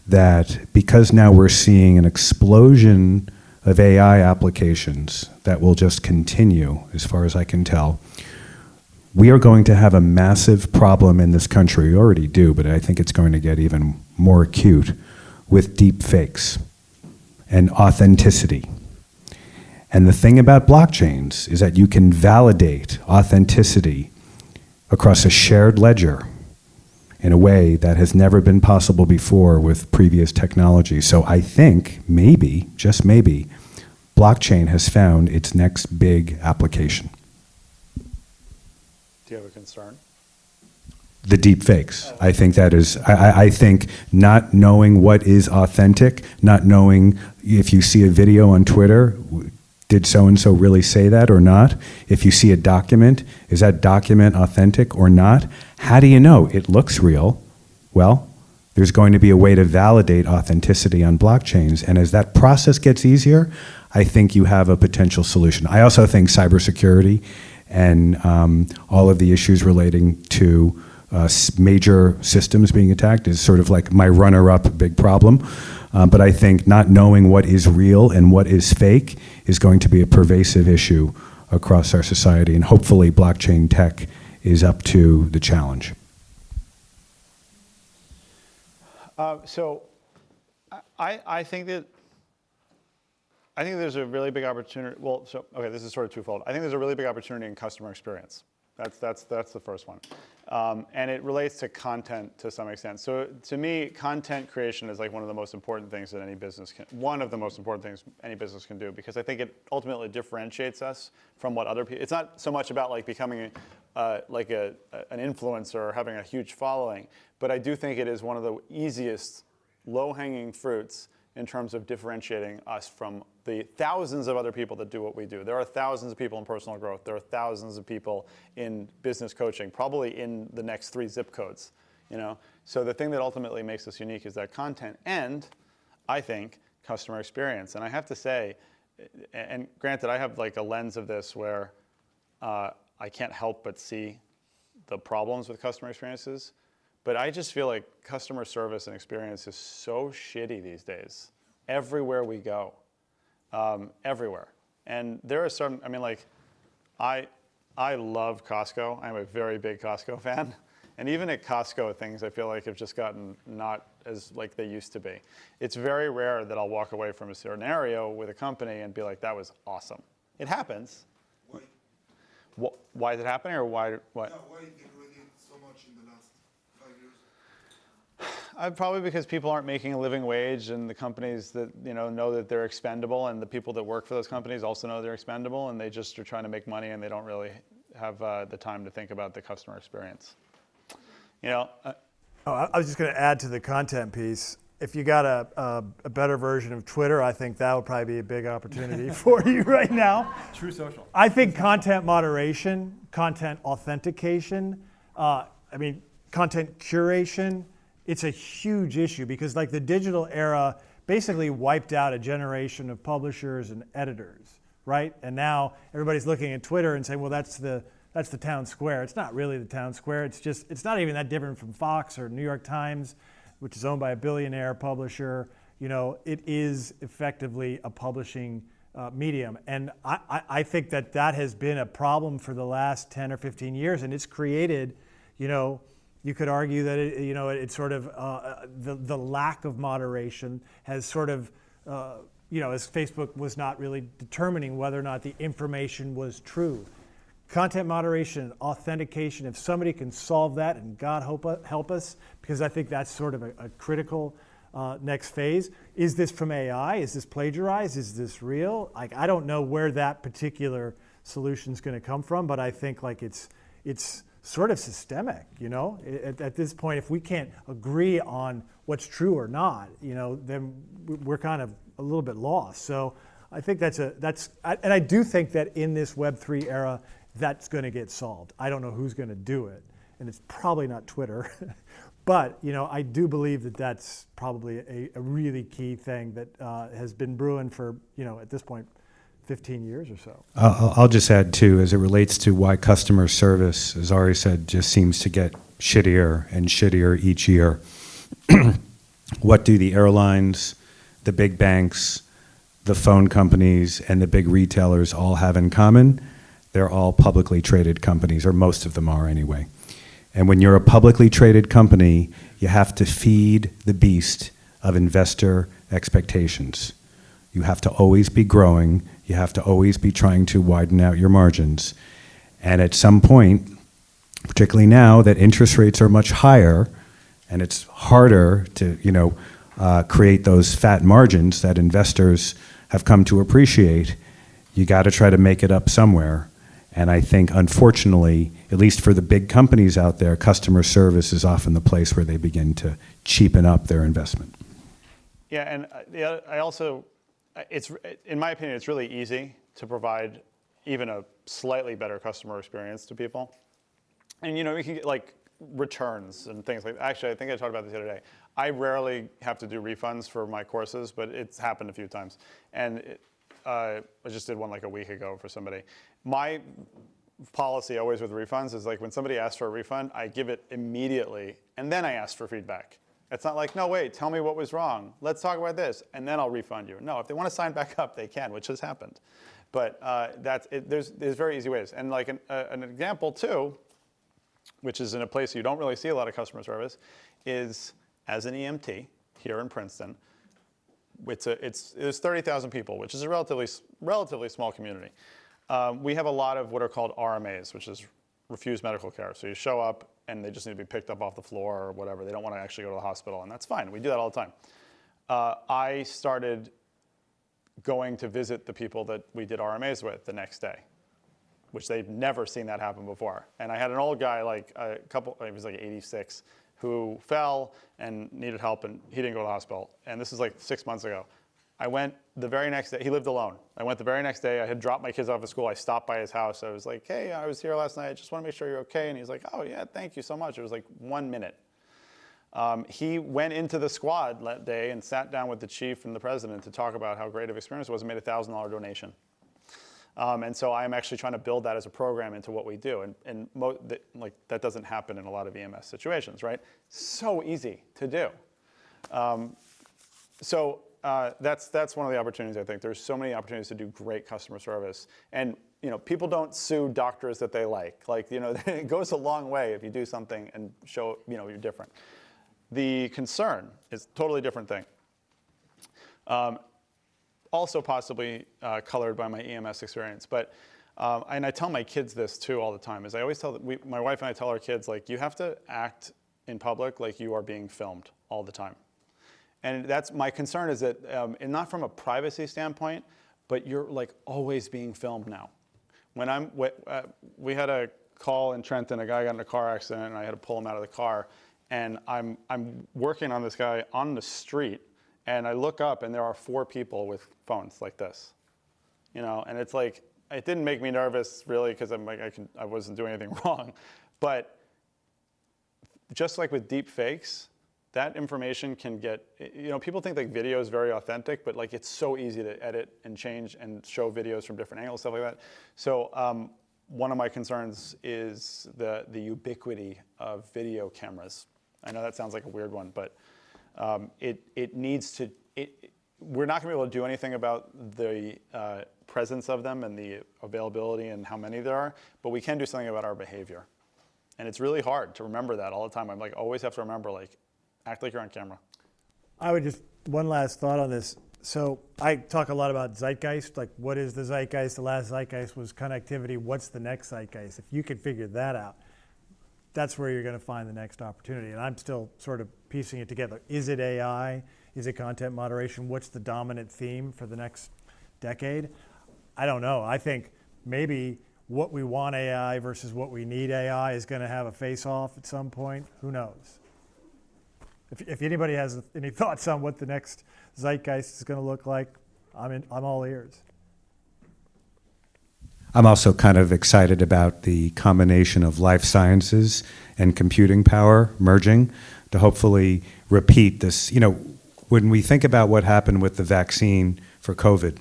that because now we're seeing an explosion of AI applications that will just continue, as far as I can tell, we are going to have a massive problem in this country. We already do, but I think it's going to get even more acute with deep fakes and authenticity. And the thing about blockchains is that you can validate authenticity across a shared ledger in a way that has never been possible before with previous technology. So I think maybe, just maybe, blockchain has found its next big application. Do you have a concern? The deep fakes. I think that is, I think not knowing what is authentic, not knowing if you see a video on Twitter, did so-and-so really say that or not? If you see a document, is that document authentic or not? How do you know it looks real? Well, there's going to be a way to validate authenticity on blockchains. And as that process gets easier, I think you have a potential solution. I also think cybersecurity and all of the issues relating to major systems being attacked is sort of like my runner-up big problem. But I think not knowing what is real and what is fake is going to be a pervasive issue across our society. And hopefully blockchain tech is up to the challenge. So I think there's a really big opportunity. Well, this is sort of twofold. I think there's a really big opportunity in customer experience. That's the first one. And it relates to content to some extent. So to me, content creation is like one of the most important things that any business can, one of the most important things any business can do, because I think it ultimately differentiates us from what other people, it's not so much about like becoming an influencer or having a huge following, but I do think it is one of the easiest low-hanging fruits in terms of differentiating us from the thousands of other people that do what we do. There are thousands of people in personal growth. There are thousands of people in business coaching, probably in the next 3 zip codes. So the thing that ultimately makes us unique is that content and, I think, customer experience. And I have to say, and granted, I have like a lens of this where I can't help but see the problems with customer experiences. But I just feel like customer service and experience is so shitty these days. Everywhere we go, everywhere. And there are I love Costco. I'm a very big Costco fan. And even at Costco, things I feel like have just gotten not as like they used to be. It's very rare that I'll walk away from a scenario with a company and be like, that was awesome. It happens. Why? Why is it happening, or why? Yeah, why degraded so much in the last 5 years? Probably because people aren't making a living wage, and the companies that know that they're expendable, and the people that work for those companies also know they're expendable, and they just are trying to make money, and they don't really have the time to think about the customer experience. I was just going to add to the content piece. If you got a better version of Twitter, I think that would probably be a big opportunity for you right now. True Social. I think content moderation, content authentication, content curation, it's a huge issue because like the digital era basically wiped out a generation of publishers and editors, right? And now everybody's looking at Twitter and saying, well, that's the town square. It's not really the town square. It's not even that different from Fox or New York Times, which is owned by a billionaire publisher. It is effectively a publishing medium. And I think that has been a problem for the last 10 or 15 years. And it's created, you could argue that it's sort of the lack of moderation has sort of, as Facebook was not really determining whether or not the information was true. Content moderation, authentication, if somebody can solve that, and God help us, because I think that's sort of a critical next phase. Is this from AI? Is this plagiarized? Is this real? I don't know where that particular solution is going to come from, but I think it's sort of systemic, At this point, if we can't agree on what's true or not, then we're kind of a little bit lost. So I think and I do think that in this Web3 era, that's going to get solved. I don't know who's going to do it, and it's probably not Twitter. But I do believe that that's probably a really key thing that has been brewing for at this point 15 years or so. I'll just add too, as it relates to why customer service, as Ari said, just seems to get shittier and shittier each year. What do the airlines, the big banks, the phone companies, and the big retailers all have in common? They're all publicly traded companies, or most of them are anyway. And when you're a publicly traded company, you have to feed the beast of investor expectations. You have to always be growing. You have to always be trying to widen out your margins. And at some point, particularly now that interest rates are much higher, and it's harder to create those fat margins that investors have come to appreciate, you got to try to make it up somewhere. And I think, unfortunately, at least for the big companies out there, customer service is often the place where they begin to cheapen up their investment. Yeah, and I also, in my opinion, it's really easy to provide even a slightly better customer experience to people. And we can get like returns and things like that. Actually, I think I talked about this the other day. I rarely have to do refunds for my courses, but it's happened a few times. And I just did one like a week ago for somebody. My policy always with refunds is like when somebody asks for a refund, I give it immediately, and then I ask for feedback. It's not like, no, wait, tell me what was wrong. Let's talk about this, and then I'll refund you. No, if they want to sign back up, they can, which has happened. But there's very easy ways. And like an example too, which is in a place you don't really see a lot of customer service, is as an EMT here in Princeton. There's 30,000 people, which is a relatively small community. We have a lot of what are called RMAs, which is refused medical care. So you show up and they just need to be picked up off the floor or whatever. They don't want to actually go to the hospital, and that's fine. We do that all the time. I started going to visit the people that we did RMAs with the next day, which they've never seen that happen before. And I had an old guy, he was like 86, who fell and needed help, and he didn't go to the hospital. And this is like 6 months ago. I went the very next day. He lived alone. I went the very next day. I had dropped my kids off at school. I stopped by his house. I was like, hey, I was here last night. I just want to make sure you're okay. And he's like, oh, yeah, thank you so much. It was like 1 minute. He went into the squad that day and sat down with the chief and the president to talk about how great of experience it was and made a $1,000 donation. And so I'm actually trying to build that as a program into what we do. And that doesn't happen in a lot of EMS situations, right? So easy to do. So that's one of the opportunities. I think there's so many opportunities to do great customer service, and people don't sue doctors that they like. Like it goes a long way if you do something and show you're different. The concern is a totally different thing. Also possibly colored by my EMS experience, but and I tell my kids this too all the time. Is I always tell my wife and I tell our kids, like, you have to act in public like you are being filmed all the time. And that's my concern, is that, and not from a privacy standpoint, but you're like always being filmed now. When we had a call in Trenton, a guy got in a car accident, and I had to pull him out of the car, and I'm working on this guy on the street, and I look up, and there are 4 people with phones like this, and it's like, it didn't make me nervous really, because I'm like, I wasn't doing anything wrong, but just like with deep fakes, that information can get, people think like video is very authentic, but like it's so easy to edit and change and show videos from different angles, stuff like that. So one of my concerns is the ubiquity of video cameras. I know that sounds like a weird one, but it needs to, we're not gonna be able to do anything about the presence of them and the availability and how many there are, but we can do something about our behavior. And it's really hard to remember that all the time. I'm like, always have to remember, like, act like you're on camera. I would just, one last thought on this. So I talk a lot about zeitgeist, like what is the zeitgeist? The last zeitgeist was connectivity. What's the next zeitgeist? If you can figure that out, that's where you're going to find the next opportunity. And I'm still sort of piecing it together. Is it AI? Is it content moderation? What's the dominant theme for the next decade? I don't know. I think maybe what we want AI versus what we need AI is going to have a face-off at some point. Who knows? If anybody has any thoughts on what the next zeitgeist is going to look like, I'm all ears. I'm also kind of excited about the combination of life sciences and computing power merging to hopefully repeat this. When we think about what happened with the vaccine for COVID,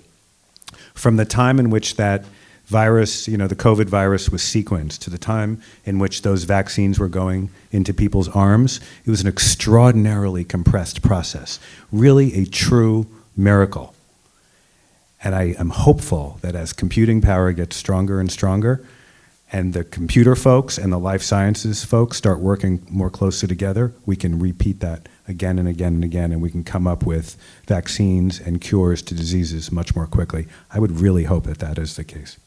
from the time in which that virus, the COVID virus was sequenced to the time in which those vaccines were going into people's arms, it was an extraordinarily compressed process, really a true miracle. And I am hopeful that as computing power gets stronger and stronger, and the computer folks and the life sciences folks start working more closely together, we can repeat that again and again and again, and we can come up with vaccines and cures to diseases much more quickly. I would really hope that that is the case.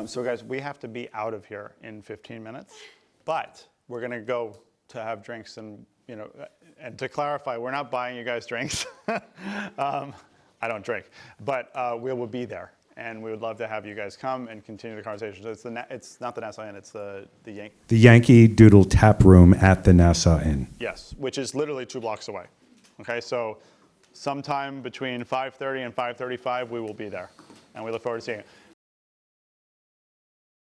So guys, we have to be out of here in 15 minutes, but we're going to go to have drinks, and and to clarify, we're not buying you guys drinks. I don't drink, but we will be there, and we would love to have you guys come and continue the conversation. So it's not the Nassau Inn, it's the Yankee. The Yankee Doodle Tap Room at the Nassau Inn. Yes, which is literally 2 blocks away. Okay, so sometime between 5:30 and 5:35, we will be there, and we look forward to seeing you.